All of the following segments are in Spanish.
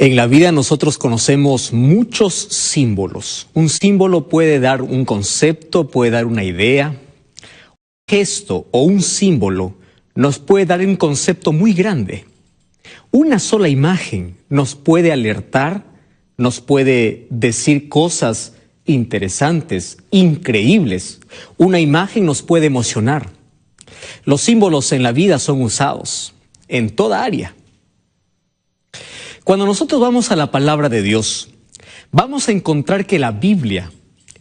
En la vida nosotros conocemos muchos símbolos. Un símbolo puede dar un concepto, puede dar una idea. Un gesto o un símbolo nos puede dar un concepto muy grande. Una sola imagen nos puede alertar, nos puede decir cosas interesantes, increíbles. Una imagen nos puede emocionar. Los símbolos en la vida son usados en toda área. Cuando nosotros vamos a la palabra de Dios, vamos a encontrar que la Biblia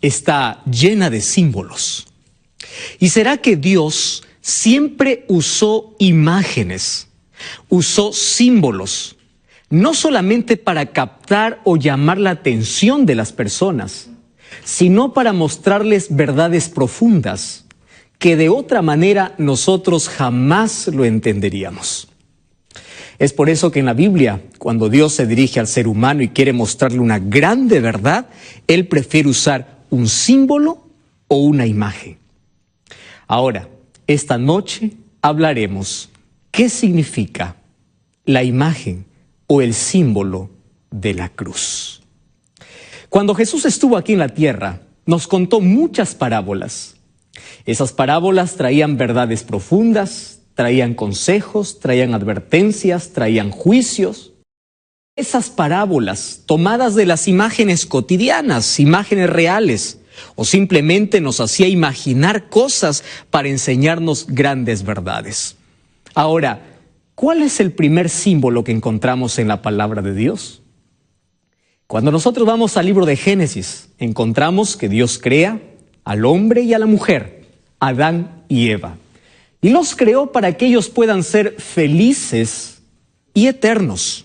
está llena de símbolos. ¿Y será que Dios siempre usó imágenes, usó símbolos, no solamente para captar o llamar la atención de las personas, sino para mostrarles verdades profundas que de otra manera nosotros jamás lo entenderíamos? Es por eso que en la Biblia, cuando Dios se dirige al ser humano y quiere mostrarle una grande verdad, Él prefiere usar un símbolo o una imagen. Ahora, esta noche hablaremos qué significa la imagen o el símbolo de la cruz. Cuando Jesús estuvo aquí en la tierra, nos contó muchas parábolas. Esas parábolas traían verdades profundas, traían consejos, traían advertencias, traían juicios. Esas parábolas, tomadas de las imágenes cotidianas, imágenes reales, o simplemente nos hacía imaginar cosas para enseñarnos grandes verdades. Ahora, ¿cuál es el primer símbolo que encontramos en la palabra de Dios? Cuando nosotros vamos al libro de Génesis, encontramos que Dios crea al hombre y a la mujer, Adán y Eva. Y los creó para que ellos puedan ser felices y eternos.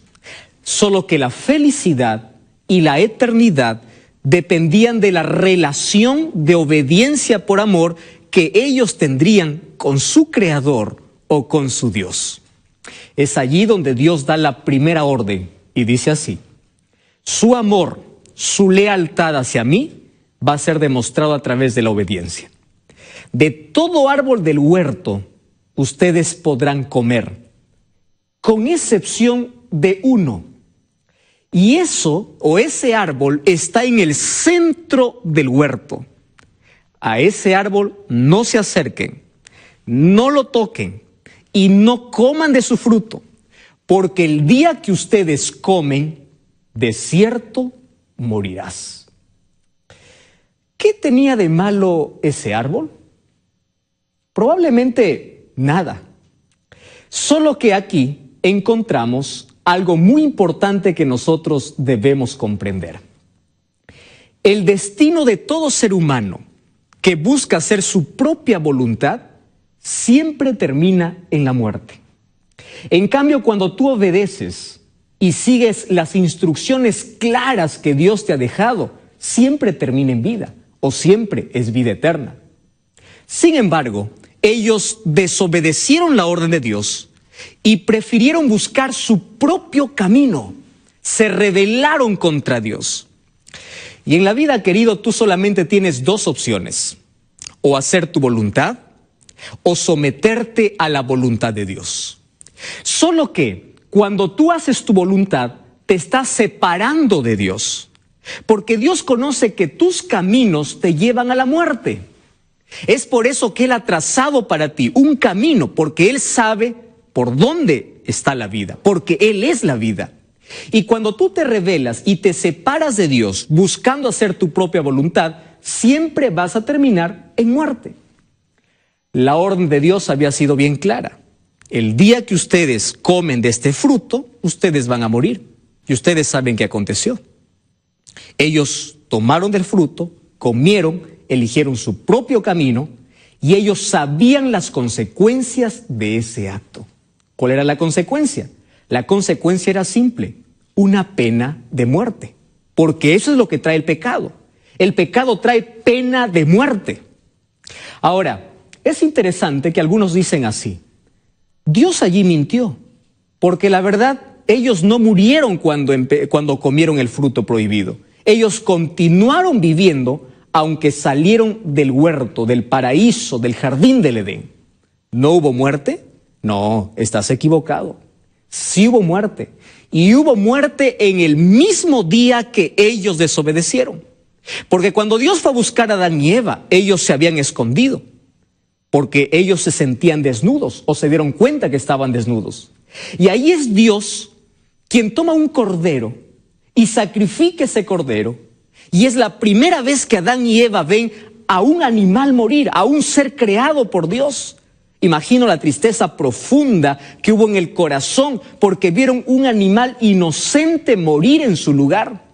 Solo que la felicidad y la eternidad dependían de la relación de obediencia por amor que ellos tendrían con su Creador o con su Dios. Es allí donde Dios da la primera orden y dice así: su amor, su lealtad hacia mí va a ser demostrado a través de la obediencia. De todo árbol del huerto ustedes podrán comer, con excepción de uno. Y ese árbol está en el centro del huerto. A ese árbol no se acerquen, no lo toquen y no coman de su fruto, porque el día que ustedes comen, de cierto morirás. ¿Qué tenía de malo ese árbol? Probablemente nada. Solo que aquí encontramos algo muy importante que nosotros debemos comprender. El destino de todo ser humano que busca hacer su propia voluntad siempre termina en la muerte. En cambio, cuando tú obedeces y sigues las instrucciones claras que Dios te ha dejado, siempre termina en vida o siempre es vida eterna. Sin embargo, ellos desobedecieron la orden de Dios y prefirieron buscar su propio camino. Se rebelaron contra Dios. Y en la vida, querido, tú solamente tienes dos opciones: o hacer tu voluntad o someterte a la voluntad de Dios. Solo que cuando tú haces tu voluntad, te estás separando de Dios, porque Dios conoce que tus caminos te llevan a la muerte. Es por eso que Él ha trazado para ti un camino, porque Él sabe por dónde está la vida, porque Él es la vida. Y cuando tú te rebelas y te separas de Dios buscando hacer tu propia voluntad, siempre vas a terminar en muerte. La orden de Dios había sido bien clara: el día que ustedes comen de este fruto, ustedes van a morir. Y ustedes saben qué aconteció. Ellos tomaron del fruto, comieron, eligieron su propio camino y ellos sabían las consecuencias de ese acto. ¿Cuál era la consecuencia? La consecuencia era simple: una pena de muerte. Porque eso es lo que trae el pecado. El pecado trae pena de muerte. Ahora, es interesante que algunos dicen así: Dios allí mintió, porque la verdad, ellos no murieron cuando comieron el fruto prohibido. Ellos continuaron viviendo aunque salieron del huerto, del paraíso, del jardín del Edén. ¿No hubo muerte? No, estás equivocado. Sí hubo muerte. Y hubo muerte en el mismo día que ellos desobedecieron. Porque cuando Dios fue a buscar a Adán y Eva, ellos se habían escondido. Porque ellos se sentían desnudos o se dieron cuenta que estaban desnudos. Y ahí es Dios quien toma un cordero y sacrifica ese cordero. Y es la primera vez que Adán y Eva ven a un animal morir, a un ser creado por Dios. Imagino la tristeza profunda que hubo en el corazón porque vieron un animal inocente morir en su lugar.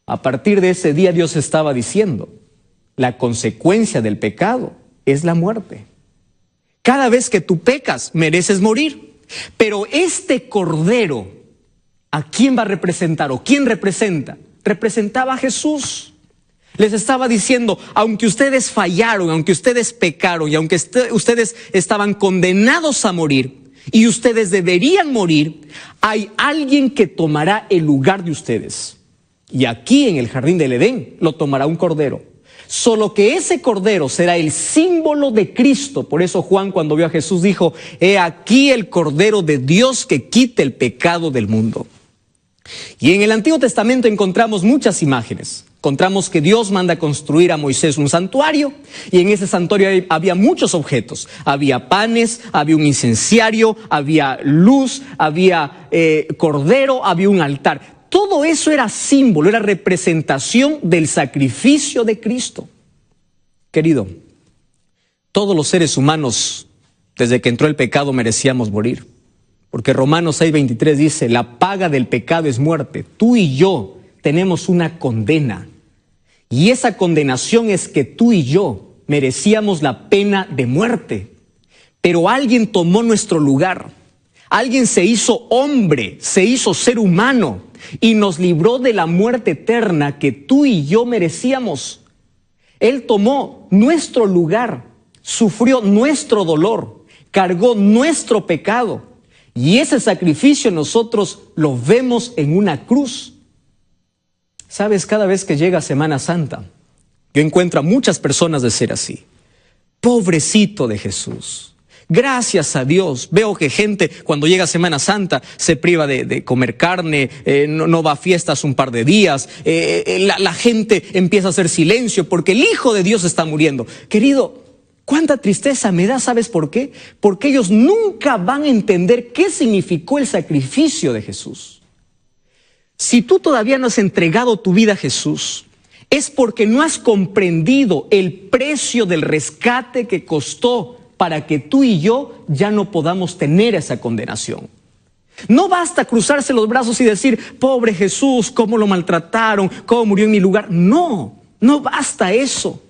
A partir de ese día Dios estaba diciendo, la consecuencia del pecado es la muerte. Cada vez que tú pecas, mereces morir. Pero este cordero, ¿a quién va a representar o quién representa? Representaba a Jesús. Les estaba diciendo, aunque ustedes fallaron, aunque ustedes pecaron y aunque ustedes estaban condenados a morir y ustedes deberían morir, hay alguien que tomará el lugar de ustedes. Y aquí en el jardín del Edén lo tomará un cordero. Solo que ese cordero será el símbolo de Cristo. Por eso Juan, cuando vio a Jesús, dijo, he aquí el cordero de Dios que quita el pecado del mundo. Y en el Antiguo Testamento encontramos muchas imágenes. Encontramos que Dios manda a construir a Moisés un santuario y en ese santuario había muchos objetos. Había panes, había un incenciario, había luz, había cordero, había un altar. Todo eso era símbolo, era representación del sacrificio de Cristo. Querido, todos los seres humanos, desde que entró el pecado, merecíamos morir. Porque Romanos 6:23 dice, la paga del pecado es muerte. Tú y yo tenemos una condena. Y esa condenación es que tú y yo merecíamos la pena de muerte. Pero alguien tomó nuestro lugar. Alguien se hizo hombre, se hizo ser humano y nos libró de la muerte eterna que tú y yo merecíamos. Él tomó nuestro lugar, sufrió nuestro dolor, cargó nuestro pecado. Y ese sacrificio nosotros lo vemos en una cruz. Sabes, cada vez que llega Semana Santa, yo encuentro a muchas personas de ser así. Pobrecito de Jesús. Gracias a Dios. Veo que gente cuando llega Semana Santa se priva de comer carne, no va a fiestas un par de días. La gente empieza a hacer silencio porque el Hijo de Dios está muriendo. Querido, cuánta tristeza me da, ¿sabes por qué? Porque ellos nunca van a entender qué significó el sacrificio de Jesús. Si tú todavía no has entregado tu vida a Jesús, es porque no has comprendido el precio del rescate que costó para que tú y yo ya no podamos tener esa condenación. No basta cruzarse los brazos y decir, pobre Jesús, cómo lo maltrataron, cómo murió en mi lugar. No, no basta eso.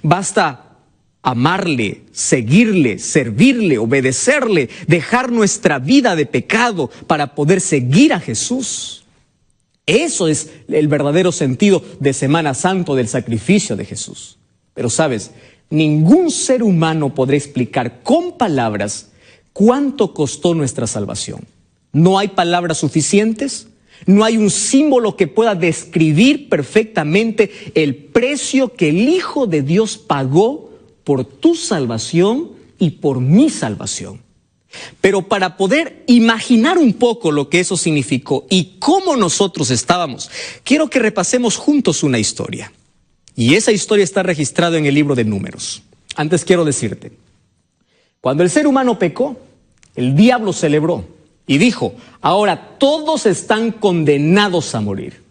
Basta amarle, seguirle, servirle, obedecerle, dejar nuestra vida de pecado para poder seguir a Jesús. Eso es el verdadero sentido de Semana Santa, del sacrificio de Jesús. Pero sabes, ningún ser humano podrá explicar con palabras cuánto costó nuestra salvación. No hay palabras suficientes, no hay un símbolo que pueda describir perfectamente el precio que el Hijo de Dios pagó por tu salvación y por mi salvación. Pero para poder imaginar un poco lo que eso significó y cómo nosotros estábamos, quiero que repasemos juntos una historia. Y esa historia está registrada en el libro de Números. Antes quiero decirte, cuando el ser humano pecó, el diablo celebró y dijo, ahora todos están condenados a morir.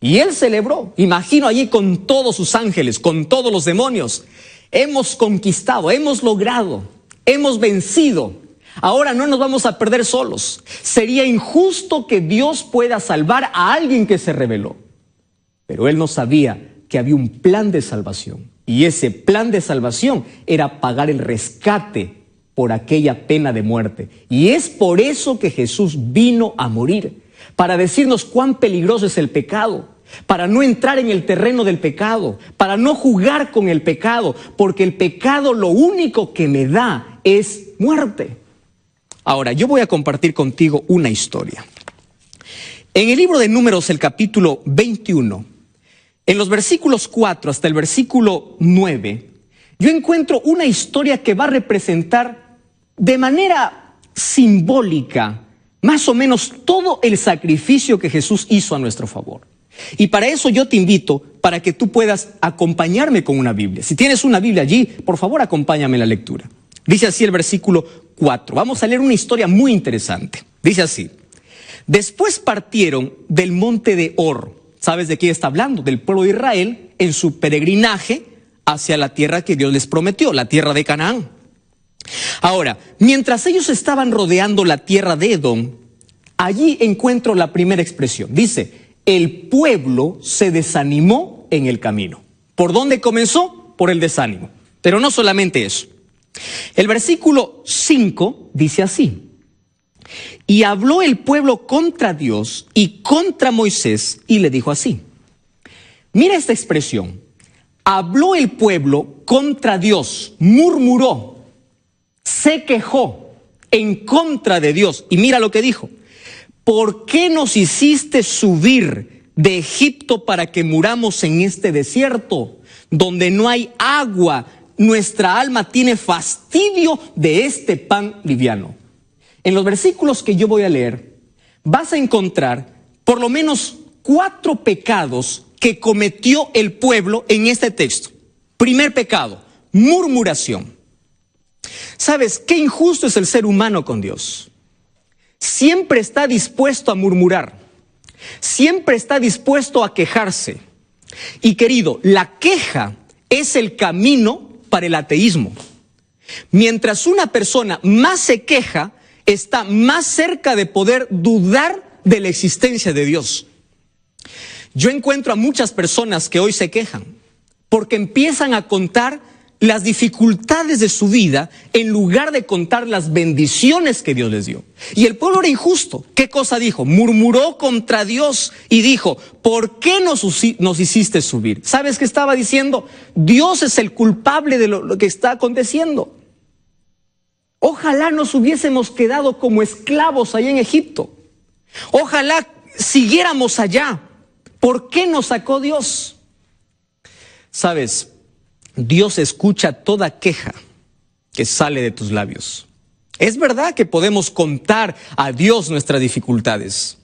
Y él celebró, imagino allí con todos sus ángeles, con todos los demonios. Hemos conquistado, hemos logrado, hemos vencido. Ahora no nos vamos a perder solos. Sería injusto que Dios pueda salvar a alguien que se rebeló. Pero él no sabía que había un plan de salvación. Y ese plan de salvación era pagar el rescate por aquella pena de muerte. Y es por eso que Jesús vino a morir. Para decirnos cuán peligroso es el pecado. Para no entrar en el terreno del pecado. Para no jugar con el pecado. Porque el pecado lo único que me da es muerte. Ahora, yo voy a compartir contigo una historia. En el libro de Números, el capítulo 21, en los versículos 4 hasta el versículo 9, yo encuentro una historia que va a representar de manera simbólica más o menos todo el sacrificio que Jesús hizo a nuestro favor. Y para eso yo te invito para que tú puedas acompañarme con una Biblia. Si tienes una Biblia allí, por favor acompáñame en la lectura. Dice así el versículo 4. Vamos a leer una historia muy interesante. Dice así: después partieron del monte de Hor. ¿Sabes de quién está hablando? Del pueblo de Israel en su peregrinaje hacia la tierra que Dios les prometió, la tierra de Canaán. Ahora, mientras ellos estaban rodeando la tierra de Edom, allí encuentro la primera expresión. Dice: el pueblo se desanimó en el camino. ¿Por dónde comenzó? Por el desánimo. Pero no solamente eso. El versículo 5 dice así: y habló el pueblo contra Dios y contra Moisés y le dijo así. Mira esta expresión. Habló el pueblo contra Dios, murmuró, se quejó en contra de Dios. Y mira lo que dijo: ¿por qué nos hiciste subir de Egipto para que muramos en este desierto, donde no hay agua? Nuestra alma tiene fastidio de este pan liviano. En los versículos que yo voy a leer, vas a encontrar por lo menos 4 pecados que cometió el pueblo en este texto. Primer pecado, murmuración. ¿Sabes qué injusto es el ser humano con Dios? Siempre está dispuesto a murmurar, siempre está dispuesto a quejarse. Y querido, la queja es el camino para el ateísmo. Mientras una persona más se queja, está más cerca de poder dudar de la existencia de Dios. Yo encuentro a muchas personas que hoy se quejan porque empiezan a contar las dificultades de su vida en lugar de contar las bendiciones que Dios les dio. Y el pueblo era injusto. ¿Qué cosa dijo? Murmuró contra Dios y dijo: ¿por qué nos hiciste subir? ¿Sabes qué estaba diciendo? Dios es el culpable de lo que está aconteciendo. Ojalá nos hubiésemos quedado como esclavos allá en Egipto. Ojalá siguiéramos allá. ¿Por qué nos sacó Dios? ¿Sabes? Dios escucha toda queja que sale de tus labios. Es verdad que podemos contar a Dios nuestras dificultades.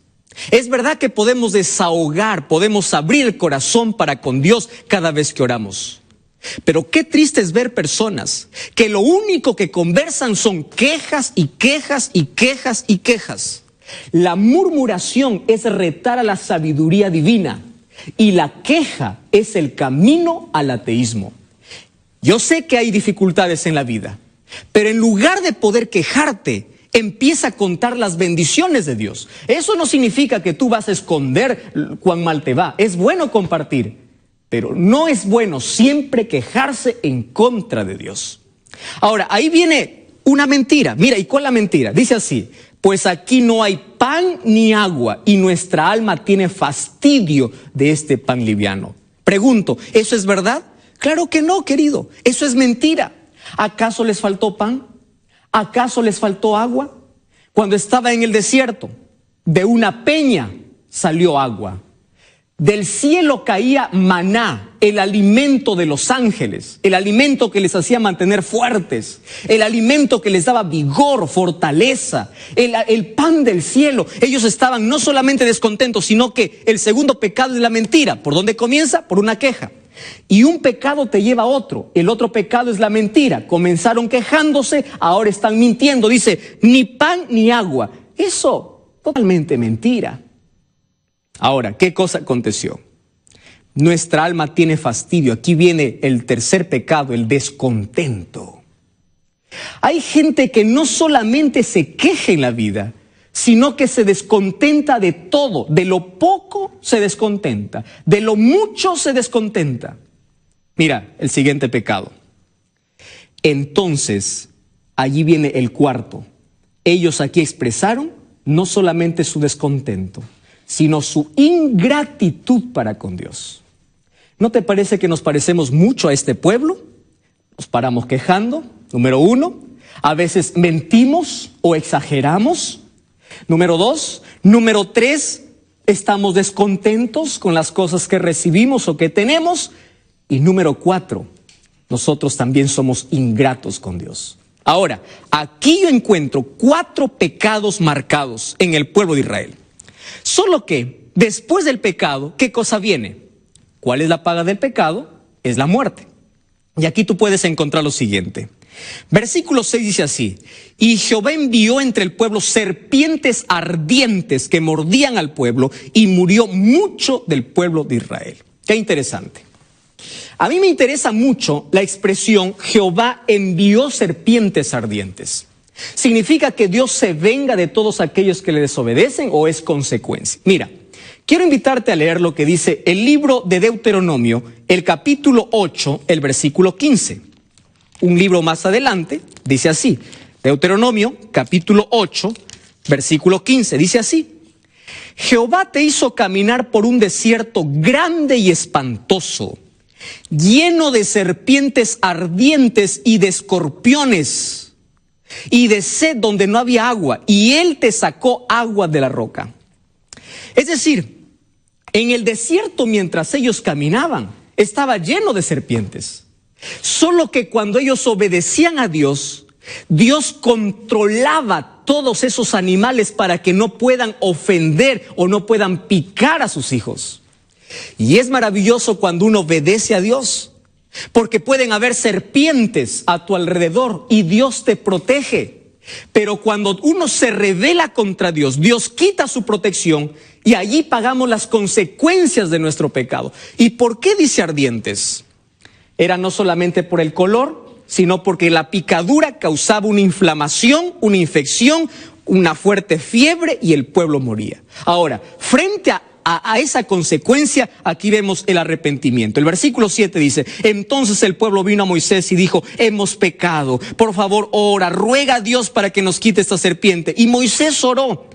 Es verdad que podemos desahogar, podemos abrir el corazón para con Dios cada vez que oramos. Pero qué triste es ver personas que lo único que conversan son quejas y quejas y quejas y quejas. La murmuración es retar a la sabiduría divina y la queja es el camino al ateísmo. Yo sé que hay dificultades en la vida, pero en lugar de poder quejarte, empieza a contar las bendiciones de Dios. Eso no significa que tú vas a esconder cuán mal te va. Es bueno compartir, pero no es bueno siempre quejarse en contra de Dios. Ahora, ahí viene una mentira. Mira, ¿y cuál es la mentira? Dice así: pues aquí no hay pan ni agua y nuestra alma tiene fastidio de este pan liviano. Pregunto, ¿eso es verdad? Claro que no, querido. Eso es mentira. ¿Acaso les faltó pan? ¿Acaso les faltó agua? Cuando estaba en el desierto, de una peña salió agua. Del cielo caía maná, el alimento de los ángeles, el alimento que les hacía mantener fuertes, el alimento que les daba vigor, fortaleza, el pan del cielo. Ellos estaban no solamente descontentos, sino que el segundo pecado es la mentira. ¿Por dónde comienza? Por una queja. Y un pecado te lleva a otro. El otro pecado es la mentira. Comenzaron quejándose, ahora están mintiendo. Dice, ni pan ni agua. Eso, totalmente mentira. Ahora, ¿qué cosa aconteció? Nuestra alma tiene fastidio. Aquí viene el tercer pecado, el descontento. Hay gente que no solamente se queja en la vida, sino que se descontenta de todo. De lo poco se descontenta, de lo mucho se descontenta. Mira, el siguiente pecado. Entonces, allí viene el cuarto. Ellos aquí expresaron no solamente su descontento, sino su ingratitud para con Dios. ¿No te parece que nos parecemos mucho a este pueblo? Nos paramos quejando, número 1. A veces mentimos o exageramos. Número 2. Número 3. Estamos descontentos con las cosas que recibimos o que tenemos. Y número 4. Nosotros también somos ingratos con Dios. Ahora, aquí yo encuentro 4 pecados marcados en el pueblo de Israel. Solo que después del pecado, ¿qué cosa viene? ¿Cuál es la paga del pecado? Es la muerte. Y aquí tú puedes encontrar lo siguiente. Versículo 6 dice así: y Jehová envió entre el pueblo serpientes ardientes que mordían al pueblo, y murió mucho del pueblo de Israel. Qué interesante. A mí me interesa mucho la expresión Jehová envió serpientes ardientes. ¿Significa que Dios se venga de todos aquellos que le desobedecen o es consecuencia? Mira, quiero invitarte a leer lo que dice el libro de Deuteronomio, el capítulo 8, el versículo 15. Un libro más adelante dice así, Deuteronomio capítulo 8, versículo 15, dice así: Jehová te hizo caminar por un desierto grande y espantoso, lleno de serpientes ardientes y de escorpiones, y de sed donde no había agua, y él te sacó agua de la roca. Es decir, en el desierto mientras ellos caminaban, estaba lleno de serpientes. Solo que cuando ellos obedecían a Dios, Dios controlaba todos esos animales para que no puedan ofender o no puedan picar a sus hijos. Y es maravilloso cuando uno obedece a Dios, porque pueden haber serpientes a tu alrededor y Dios te protege. Pero cuando uno se rebela contra Dios, Dios quita su protección y allí pagamos las consecuencias de nuestro pecado. ¿Y por qué dice ardientes? Era no solamente por el color, sino porque la picadura causaba una inflamación, una infección, una fuerte fiebre y el pueblo moría. Ahora, frente a esa consecuencia, aquí vemos el arrepentimiento. El versículo 7 dice: entonces el pueblo vino a Moisés y dijo: hemos pecado, por favor ora, ruega a Dios para que nos quite esta serpiente. Y Moisés oró.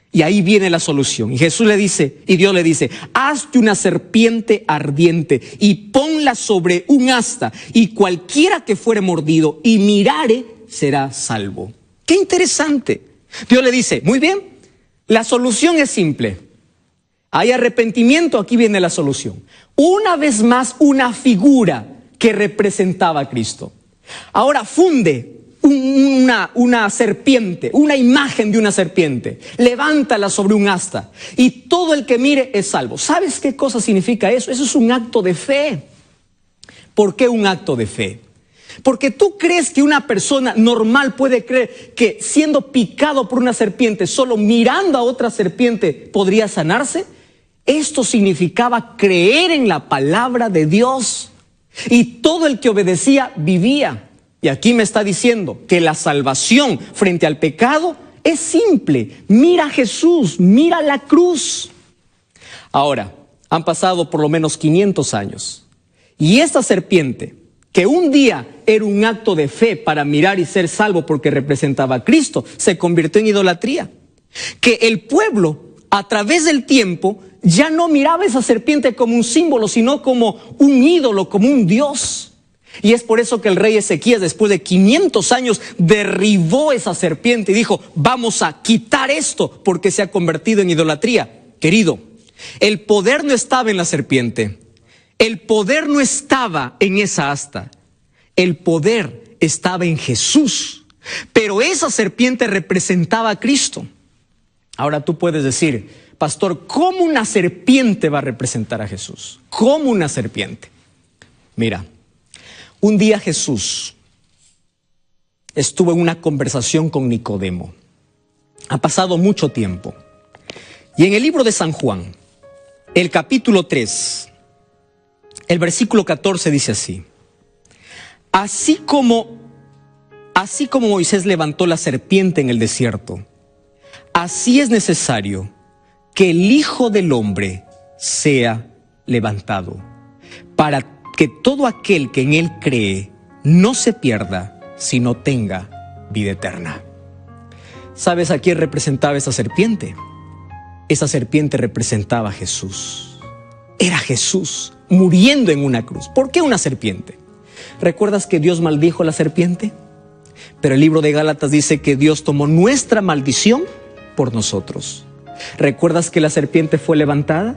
Y ahí viene la solución. Y Jesús le dice, y Dios le dice: hazte una serpiente ardiente y ponla sobre un asta, y cualquiera que fuere mordido y mirare será salvo. Qué interesante. Dios le dice: muy bien, la solución es simple. Hay arrepentimiento, aquí viene la solución. Una vez más, una figura que representaba a Cristo. Ahora funde una serpiente, una imagen de una serpiente, levántala sobre un asta y todo el que mire es salvo. ¿Sabes qué cosa significa eso? Eso es un acto de fe. ¿Por qué un acto de fe? Porque tú crees que una persona normal puede creer que siendo picado por una serpiente, solo mirando a otra serpiente podría sanarse. Esto significaba creer en la palabra de Dios, y todo el que obedecía vivía. Y aquí me está diciendo que la salvación frente al pecado es simple. Mira a Jesús, mira la cruz. Ahora, han pasado por lo menos 500 años. Y esta serpiente, que un día era un acto de fe para mirar y ser salvo porque representaba a Cristo, se convirtió en idolatría. Que el pueblo, a través del tiempo, ya no miraba esa serpiente como un símbolo, sino como un ídolo, como un dios. Y es por eso que el rey Ezequías, después de 500 años, derribó esa serpiente y dijo: vamos a quitar esto porque se ha convertido en idolatría. Querido, el poder no estaba en la serpiente, el poder no estaba en esa asta, el poder estaba en Jesús. Pero esa serpiente representaba a Cristo. Ahora tú puedes decir: pastor, ¿cómo una serpiente va a representar a Jesús? ¿Cómo una serpiente? Mira, un día Jesús estuvo en una conversación con Nicodemo. Ha pasado mucho tiempo. Y en el libro de San Juan, el capítulo 3, el versículo 14 dice así: Así como Moisés levantó la serpiente en el desierto, así es necesario que el Hijo del Hombre sea levantado, para que todo aquel que en él cree no se pierda, sino tenga vida eterna. ¿Sabes a quién representaba esa serpiente? Esa serpiente representaba a Jesús. Era Jesús muriendo en una cruz. ¿Por qué una serpiente? ¿Recuerdas que Dios maldijo a la serpiente? Pero el libro de Gálatas dice que Dios tomó nuestra maldición por nosotros. ¿Recuerdas que la serpiente fue levantada?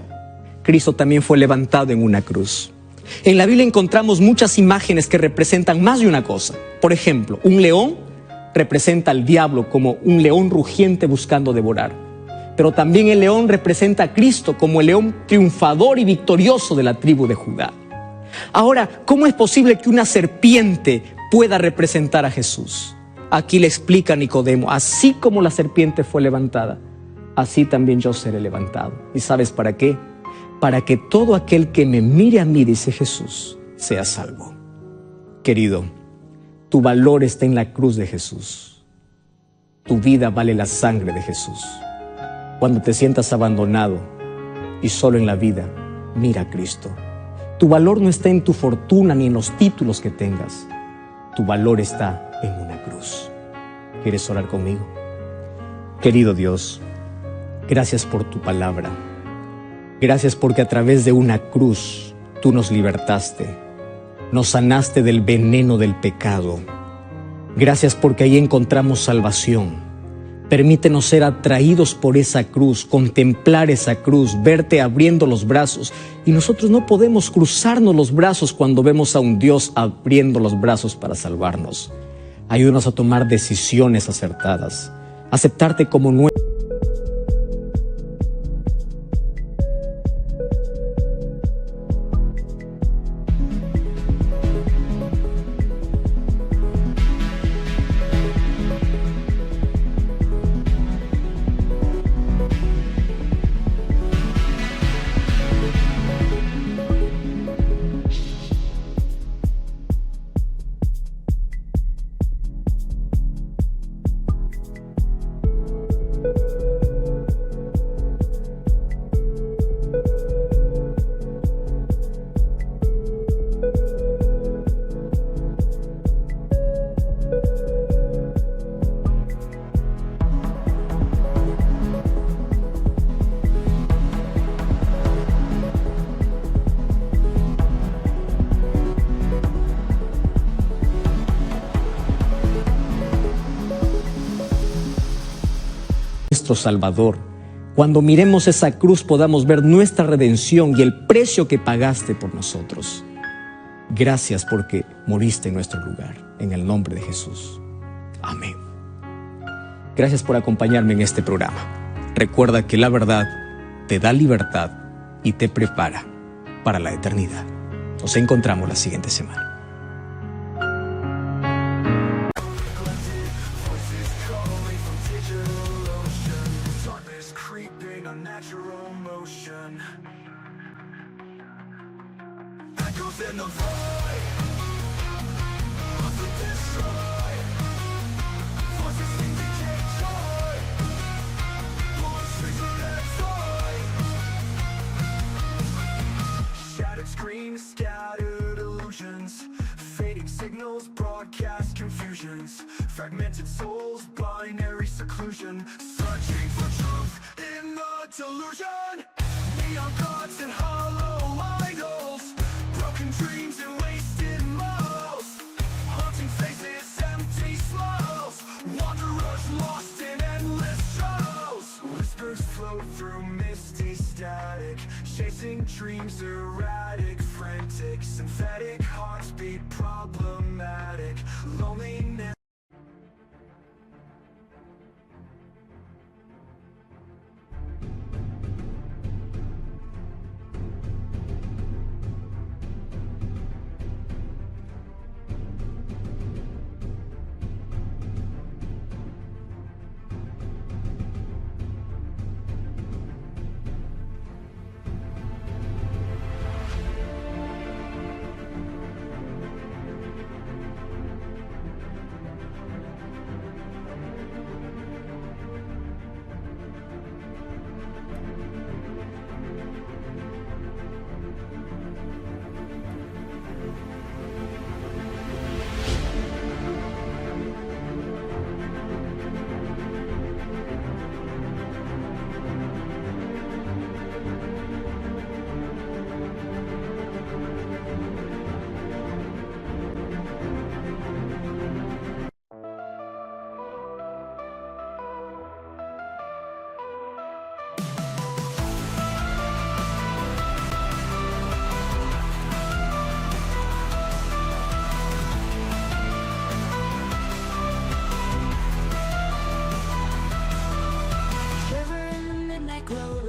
Cristo también fue levantado en una cruz. En la Biblia encontramos muchas imágenes que representan más de una cosa. Por ejemplo, un león representa al diablo como un león rugiente buscando devorar. Pero también el león representa a Cristo como el león triunfador y victorioso de la tribu de Judá. Ahora, ¿cómo es posible que una serpiente pueda representar a Jesús? Aquí le explica Nicodemo: así como la serpiente fue levantada, así también yo seré levantado. ¿Y sabes para qué? Para que todo aquel que me mire a mí, dice Jesús, sea salvo. Querido, tu valor está en la cruz de Jesús. Tu vida vale la sangre de Jesús. Cuando te sientas abandonado y solo en la vida, mira a Cristo. Tu valor no está en tu fortuna ni en los títulos que tengas. Tu valor está en una cruz. ¿Quieres orar conmigo? Querido Dios, gracias por tu palabra. Gracias porque a través de una cruz tú nos libertaste, nos sanaste del veneno del pecado. Gracias porque ahí encontramos salvación. Permítenos ser atraídos por esa cruz, contemplar esa cruz, verte abriendo los brazos. Y nosotros no podemos cruzarnos los brazos cuando vemos a un Dios abriendo los brazos para salvarnos. Ayúdanos a tomar decisiones acertadas, aceptarte como nuestro. Salvador. Cuando miremos esa cruz podamos ver nuestra redención y el precio que pagaste por nosotros. Gracias porque moriste en nuestro lugar. En el nombre de Jesús. Amén. Gracias por acompañarme en este programa. Recuerda que la verdad te da libertad y te prepara para la eternidad. Nos encontramos la siguiente semana. Unnatural motion echoes in the void of the destroyed. Voices sing to take joy. Bullets speak their joy. Shattered screens, scattered illusions, fading signals, broadcast confusions, fragmented souls, binary seclusion, searching for truth in the delusion. Neon gods and hollow idols, broken dreams and wasted morals, haunting faces, empty smiles, wanderers lost in endless shadows. Whispers float through misty static, chasing dreams erratic, frantic, synthetic hearts beat problematic, loneliness.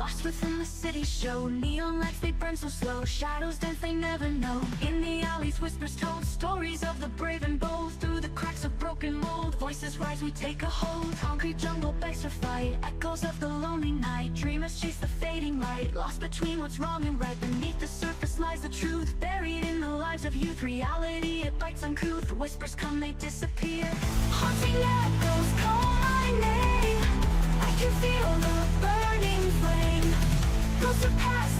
Lost within the city show. Neon lights, they burn so slow. Shadows dance, they never know. In the alleys, whispers told. Stories of the brave and bold. Through the cracks of broken mold, voices rise, we take a hold. Concrete jungle begs for fight. Echoes of the lonely night. Dreamers chase the fading light. Lost between what's wrong and right. Beneath the surface lies the truth. Buried in the lives of youth. Reality, it bites uncouth. Whispers come, they disappear. Haunting echoes call my name. I can feel the burning flame. Closer past